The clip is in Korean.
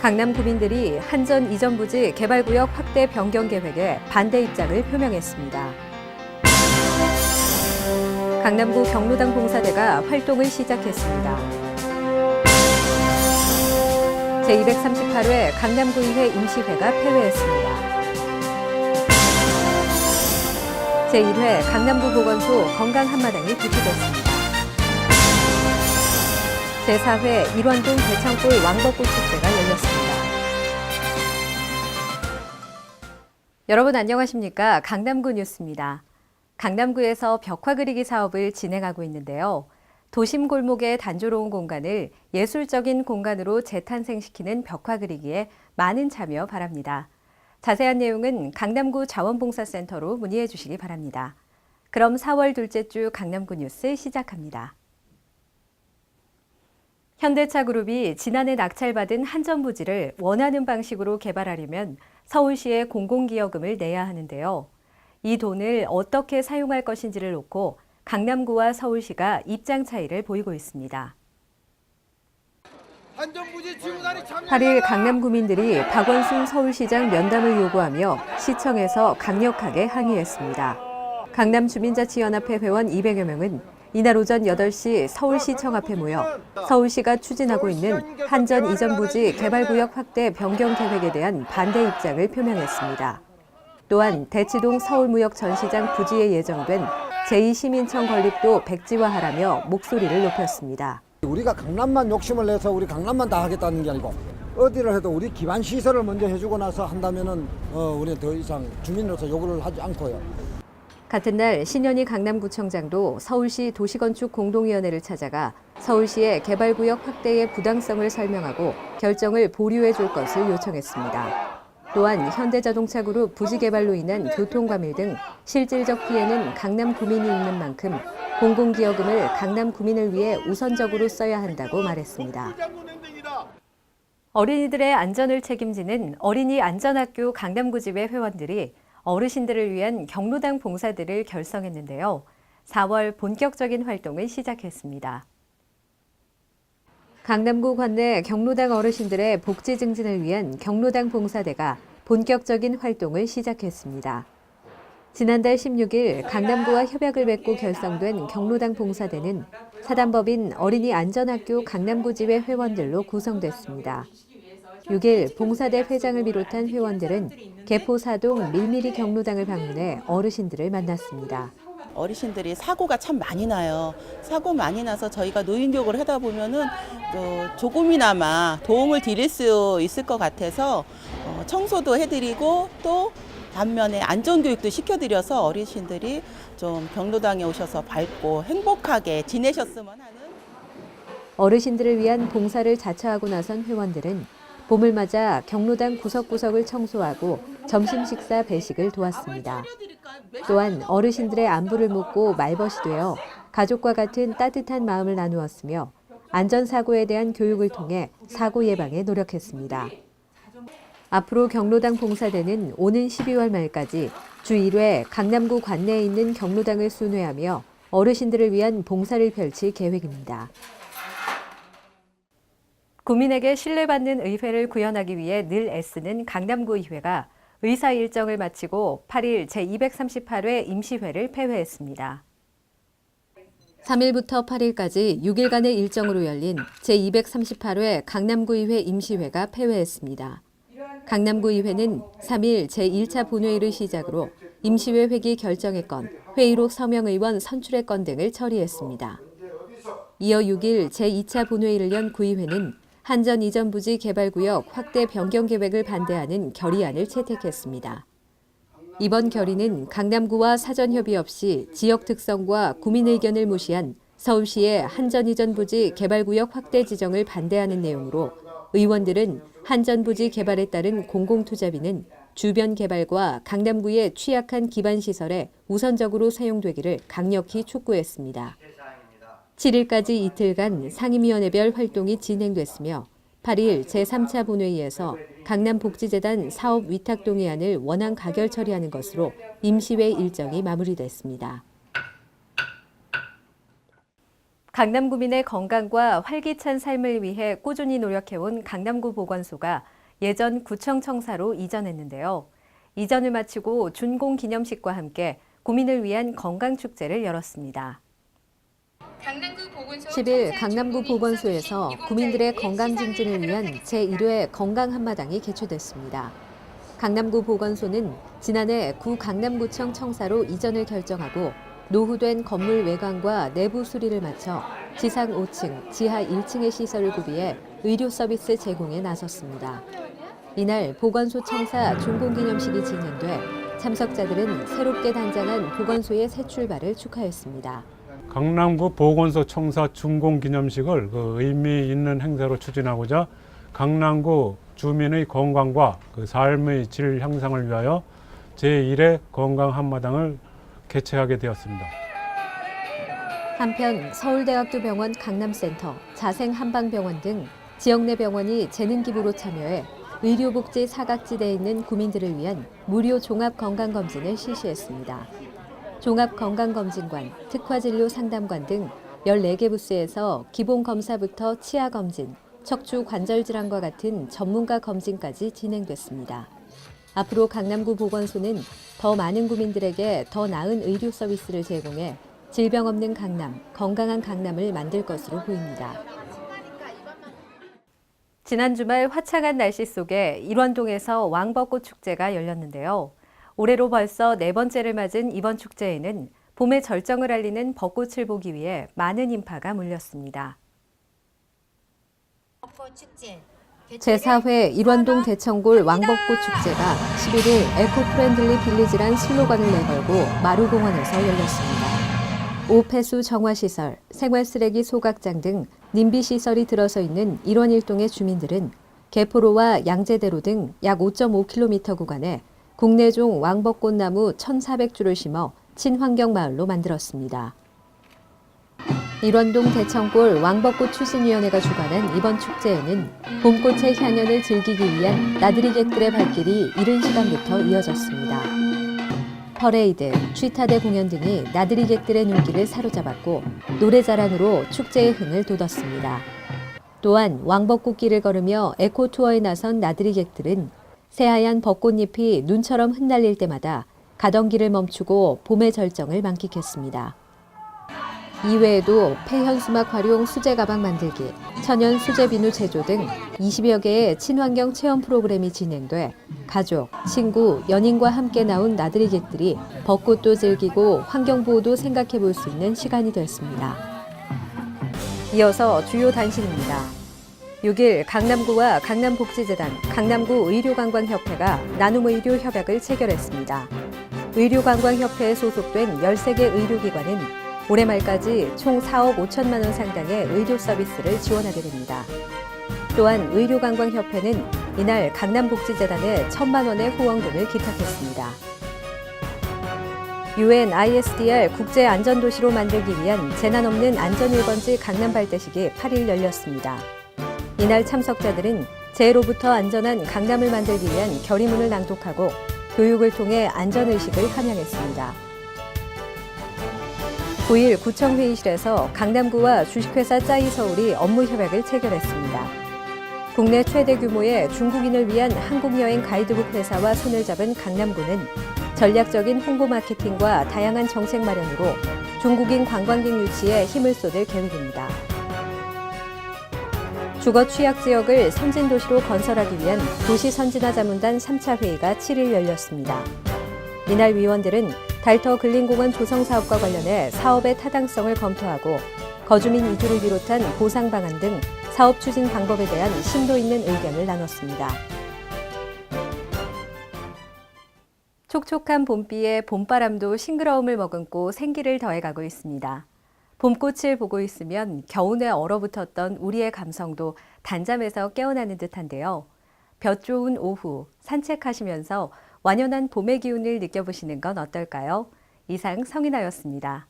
강남 구민들이 한전 이전 부지 개발구역 확대 변경 계획에 반대 입장을 표명했습니다. 강남구 경로당 봉사대가 활동을 시작했습니다. 제238회 강남구의회 임시회가 폐회했습니다. 제1회 강남구 보건소 건강 한마당이 개최됐습니다. 제4회 일원동 대창골 왕벚꽃 축제가 열렸습니다. 여러분 안녕하십니까? 강남구 뉴스입니다. 강남구에서 벽화 그리기 사업을 진행하고 있는데요. 도심 골목의 단조로운 공간을 예술적인 공간으로 재탄생시키는 벽화 그리기에 많은 참여 바랍니다. 자세한 내용은 강남구 자원봉사센터로 문의해 주시기 바랍니다. 그럼 4월 둘째 주 강남구 뉴스 시작합니다. 현대차그룹이 지난해 낙찰받은 한전 부지를 원하는 방식으로 개발하려면 서울시에 공공기여금을 내야 하는데요. 이 돈을 어떻게 사용할 것인지를 놓고 강남구와 서울시가 입장 차이를 보이고 있습니다. 8일 강남 구민들이 박원순 서울시장 면담을 요구하며 시청에서 강력하게 항의했습니다. 강남 주민자치연합회 회원 200여 명은 이날 오전 8시 서울시청 앞에 모여 서울시가 추진하고 있는 한전 이전 부지 개발구역 확대 변경 계획에 대한 반대 입장을 표명했습니다. 또한 대치동 서울무역 전시장 부지에 예정된 제2시민청 건립도 백지화하라며 목소리를 높였습니다. 우리가 강남만 욕심을 내서 우리 강남만 다 하겠다는 게 아니고 어디를 해도 우리 기반 시설을 먼저 해주고 나서 한다면은 우리는 더 이상 주민으로서 요구를 하지 않고요. 같은 날 신현희 강남구청장도 서울시 도시건축 공동위원회를 찾아가 서울시의 개발구역 확대의 부당성을 설명하고 결정을 보류해 줄 것을 요청했습니다. 또한 현대자동차그룹 부지 개발로 인한 교통과밀 등 실질적 피해는 강남 구민이 입는 만큼 공공기여금을 강남 구민을 위해 우선적으로 써야 한다고 말했습니다. 어린이들의 안전을 책임지는 어린이 안전학교 강남구지회 회원들이 어르신들을 위한 경로당 봉사들을 결성했는데요. 4월 본격적인 활동을 시작했습니다. 강남구 관내 경로당 어르신들의 복지 증진을 위한 경로당 봉사대가 본격적인 활동을 시작했습니다. 지난달 16일 강남구와 협약을 맺고 결성된 경로당 봉사대는 사단법인 어린이 안전학교 강남구지회 회원들로 구성됐습니다. 6일 봉사대 회장을 비롯한 회원들은 개포사동 밀미리 경로당을 방문해 어르신들을 만났습니다. 어르신들이 사고가 참 많이 나요. 사고 많이 나서 저희가 노인교육을 하다 보면은 조금이나마 도움을 드릴 수 있을 것 같아서 청소도 해드리고 또 반면에 안전교육도 시켜드려서 어르신들이 좀 경로당에 오셔서 밝고 행복하게 지내셨으면 하는. 어르신들을 위한 봉사를 자처하고 나선 회원들은 봄을 맞아 경로당 구석구석을 청소하고 점심 식사 배식을 도왔습니다. 또한 어르신들의 안부를 묻고 말벗이 되어 가족과 같은 따뜻한 마음을 나누었으며 안전사고에 대한 교육을 통해 사고 예방에 노력했습니다. 앞으로 경로당 봉사대는 오는 12월 말까지 주 1회 강남구 관내에 있는 경로당을 순회하며 어르신들을 위한 봉사를 펼칠 계획입니다. 구민에게 신뢰받는 의회를 구현하기 위해 늘 애쓰는 강남구의회가 의사 일정을 마치고 8일 제238회 임시회를 폐회했습니다. 3일부터 8일까지 6일간의 일정으로 열린 제238회 강남구의회 임시회가 폐회했습니다. 강남구의회는 3일 제1차 본회의를 시작으로 임시회 회기 결정의 건, 회의록 서명의원 선출의 건 등을 처리했습니다. 이어 6일 제2차 본회의를 연 구의회는 한전 이전 부지 개발구역 확대 변경 계획을 반대하는 결의안을 채택했습니다. 이번 결의는 강남구와 사전 협의 없이 지역 특성과 구민 의견을 무시한 서울시의 한전 이전 부지 개발구역 확대 지정을 반대하는 내용으로 의원들은 한전 부지 개발에 따른 공공투자비는 주변 개발과 강남구의 취약한 기반시설에 우선적으로 사용되기를 강력히 촉구했습니다. 7일까지 이틀간 상임위원회별 활동이 진행됐으며 8일 제3차 본회의에서 강남복지재단 사업 위탁 동의안을 원안 가결 처리하는 것으로 임시회 일정이 마무리됐습니다. 강남구민의 건강과 활기찬 삶을 위해 꾸준히 노력해온 강남구 보건소가 예전 구청 청사로 이전했는데요. 이전을 마치고 준공 기념식과 함께 구민을 위한 건강축제를 열었습니다. 10일 강남구 보건소에서 구민들의 건강 증진을 위한 제1회 건강 한마당이 개최됐습니다. 강남구 보건소는 지난해 구 강남구청 청사로 이전을 결정하고 노후된 건물 외관과 내부 수리를 마쳐 지상 5층, 지하 1층의 시설을 구비해 의료 서비스 제공에 나섰습니다. 이날 보건소 청사 준공기념식이 진행돼 참석자들은 새롭게 단장한 보건소의 새 출발을 축하했습니다. 강남구 보건소 청사 준공기념식을 의미 있는 행사로 추진하고자 강남구 주민의 건강과 삶의 질 향상을 위하여 제1회 건강 한마당을 개최하게 되었습니다. 한편 서울대학교 병원 강남센터, 자생한방병원 등 지역 내 병원이 재능 기부로 참여해 의료복지 사각지대에 있는 구민들을 위한 무료 종합건강검진을 실시했습니다. 종합건강검진관, 특화진료 상담관 등 14개 부스에서 기본검사부터 치아검진, 척추 관절 질환과 같은 전문가 검진까지 진행됐습니다. 앞으로 강남구 보건소는 더 많은 구민들에게 더 나은 의료 서비스를 제공해 질병 없는 강남, 건강한 강남을 만들 것으로 보입니다. 지난 주말 화창한 날씨 속에 일원동에서 왕벚꽃 축제가 열렸는데요. 올해로 벌써 4번째를 맞은 이번 축제에는 봄의 절정을 알리는 벚꽃을 보기 위해 많은 인파가 몰렸습니다. 제4회 일원동 대청골 왕벚꽃 축제가 11일 에코프렌들리 빌리지란 슬로건을 내걸고 마루공원에서 열렸습니다. 오폐수 정화시설, 생활쓰레기 소각장 등 님비시설이 들어서 있는 일원 일동의 주민들은 개포로와 양재대로 등 약 5.5km 구간에 국내종 왕벚꽃나무 1,400주를 심어 친환경마을로 만들었습니다. 일원동 대청골 왕벚꽃 추진위원회가 주관한 이번 축제에는 봄꽃의 향연을 즐기기 위한 나들이객들의 발길이 이른 시간부터 이어졌습니다. 퍼레이드, 취타대 공연 등이 나들이객들의 눈길을 사로잡았고 노래자랑으로 축제의 흥을 돋웠습니다. 또한 왕벚꽃길을 걸으며 에코투어에 나선 나들이객들은 새하얀 벚꽃잎이 눈처럼 흩날릴 때마다 가던 길을 멈추고 봄의 절정을 만끽했습니다. 이외에도 폐현수막 활용 수제 가방 만들기, 천연 수제 비누 제조 등 20여 개의 친환경 체험 프로그램이 진행돼 가족, 친구, 연인과 함께 나온 나들이객들이 벚꽃도 즐기고 환경보호도 생각해 볼 수 있는 시간이 됐습니다. 이어서 주요 단신입니다. 6일 강남구와 강남복지재단, 강남구 의료관광협회가 나눔의료 협약을 체결했습니다. 의료관광협회에 소속된 13개 의료기관은 올해 말까지 총 4억 5천만 원 상당의 의료 서비스를 지원하게 됩니다. 또한 의료관광협회는 이날 강남복지재단에 1,000만 원의 후원금을 기탁했습니다. UN ISDR 국제안전도시로 만들기 위한 재난 없는 안전 1번지 강남 발대식이 8일 열렸습니다. 이날 참석자들은 재해로부터 안전한 강남을 만들기 위한 결의문을 낭독하고 교육을 통해 안전의식을 함양했습니다. 9일 구청회의실에서 강남구와 주식회사 짜이서울이 업무협약을 체결했습니다. 국내 최대 규모의 중국인을 위한 한국여행 가이드북 회사와 손을 잡은 강남구는 전략적인 홍보 마케팅과 다양한 정책 마련으로 중국인 관광객 유치에 힘을 쏟을 계획입니다. 주거 취약 지역을 선진도시로 건설하기 위한 도시선진화 자문단 3차 회의가 7일 열렸습니다. 이날 위원들은 달터 근린공원 조성 사업과 관련해 사업의 타당성을 검토하고 거주민 이주를 비롯한 보상 방안 등 사업 추진 방법에 대한 심도 있는 의견을 나눴습니다. 촉촉한 봄비에 봄바람도 싱그러움을 머금고 생기를 더해가고 있습니다. 봄꽃을 보고 있으면 겨우내 얼어붙었던 우리의 감성도 단잠에서 깨어나는 듯한데요. 볕 좋은 오후 산책하시면서 완연한 봄의 기운을 느껴보시는 건 어떨까요? 이상 성인아였습니다.